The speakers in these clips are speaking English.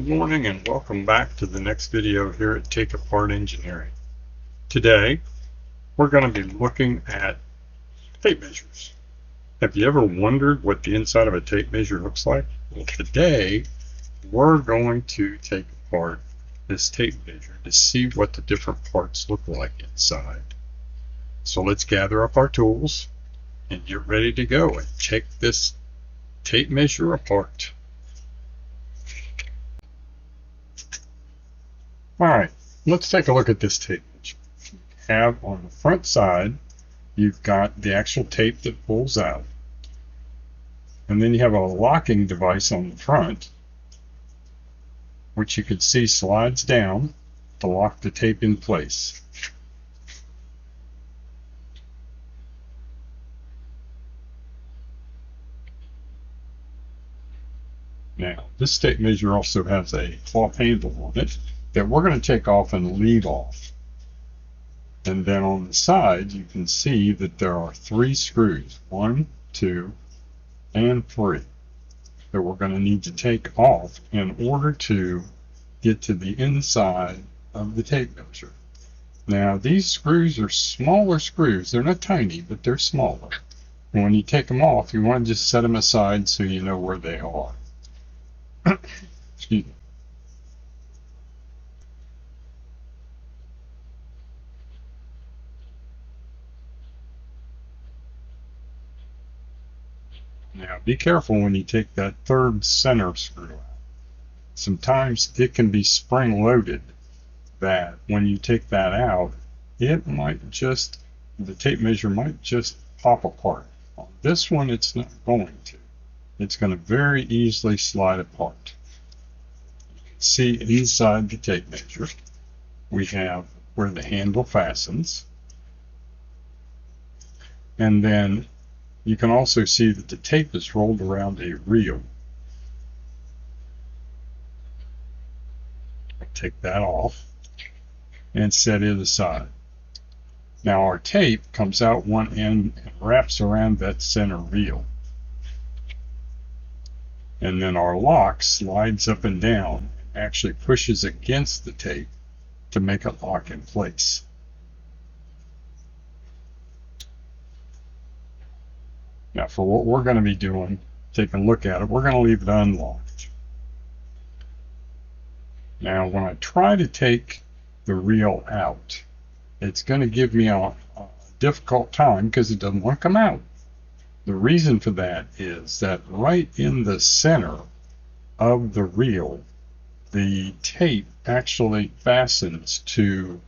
morning and welcome back to the next video here at Take Apart Engineering. Today we're going to be looking at tape measures. Have you ever wondered what the inside of a tape measure looks like? Well, today we're going to take apart this tape measure to see what the different parts look like inside. So let's gather up our tools and get ready to go and take this tape measure apart. Alright, let's take a look at this tape measure. You have on the front side, you've got the actual tape that pulls out. And then you have a locking device on the front, which you can see slides down to lock the tape in place. Now, this tape measure also has a cloth handle on it that we're going to take off and leave off. And then on the side, you can see that there are 3 screws, 1, 2, and 3, that we're going to need to take off in order to get to the inside of the tape measure. Now, these screws are smaller screws. They're not tiny, but they're smaller. And when you take them off, you want to just set them aside so you know where they are. Excuse me. Now be careful when you take that third center screw out. Sometimes it can be spring loaded that when you take that out, it might just, the tape measure might just pop apart. On this one, it's not going to. It's going to very easily slide apart. You can see inside the tape measure, we have where the handle fastens. And then you can also see that the tape is rolled around a reel. I'll take that off and set it aside. Now our tape comes out one end and wraps around that center reel. And then our lock slides up and down and actually pushes against the tape to make it lock in place. Now for what we're going to be doing, taking a look at it, we're going to leave it unlocked. Now when I try to take the reel out, it's going to give me a difficult time because it doesn't want to come out. The reason for that is that right in the center of the reel, the tape actually fastens to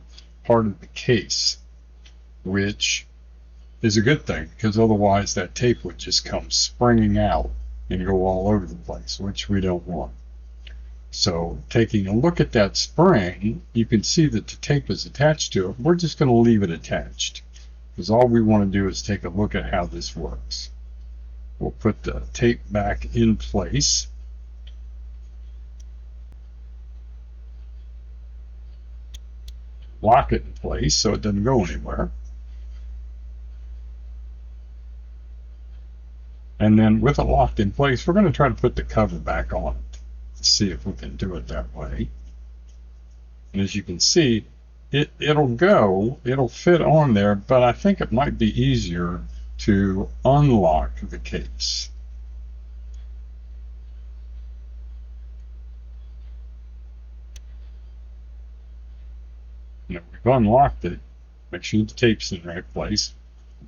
part of the case, which is a good thing because otherwise that tape would just come springing out and go all over the place, which we don't want. So taking a look at that spring, you can see that the tape is attached to it. We're just going to leave it attached because all we want to do is take a look at how this works. We'll put the tape back in place. Lock it in place so it doesn't go anywhere. And then with it locked in place, we're going to try to put the cover back on it to see if we can do it that way. And as you can see, it'll fit on there, but I think it might be easier to unlock the case. Now we've unlocked it. Make sure the tape's in the right place.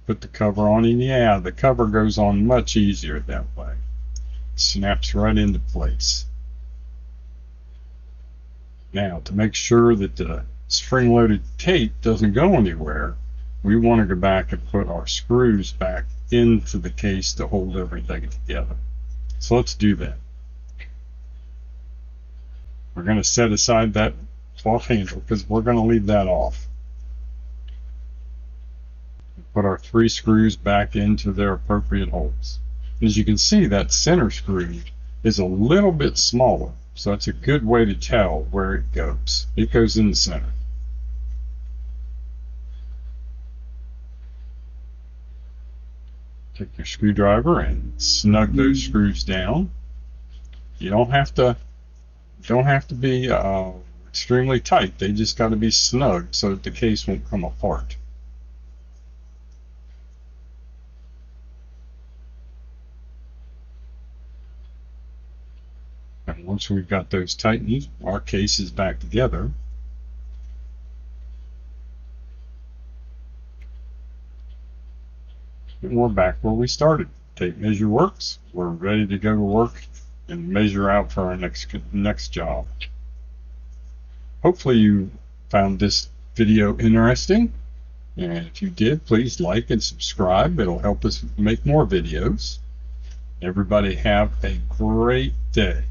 Put the cover on, and yeah, the cover goes on much easier that way. Snaps right into place. Now, to make sure that the spring-loaded tape doesn't go anywhere, we want to go back and put our screws back into the case to hold everything together. So let's do that. We're going to set aside that cloth handle because we're going to leave that off. Put our 3 screws back into their appropriate holes. As you can see, that center screw is a little bit smaller, so that's a good way to tell where it goes. It goes in the center. Take your screwdriver and snug those screws down. You don't have to don't have to be extremely tight. They just got to be snug so that the case won't come apart. And once we've got those tightened, our case is back together. And we're back where we started. Tape measure works. We're ready to go to work and measure out for our next job. Hopefully you found this video interesting. And if you did, please like and subscribe. It'll help us make more videos. Everybody have a great day.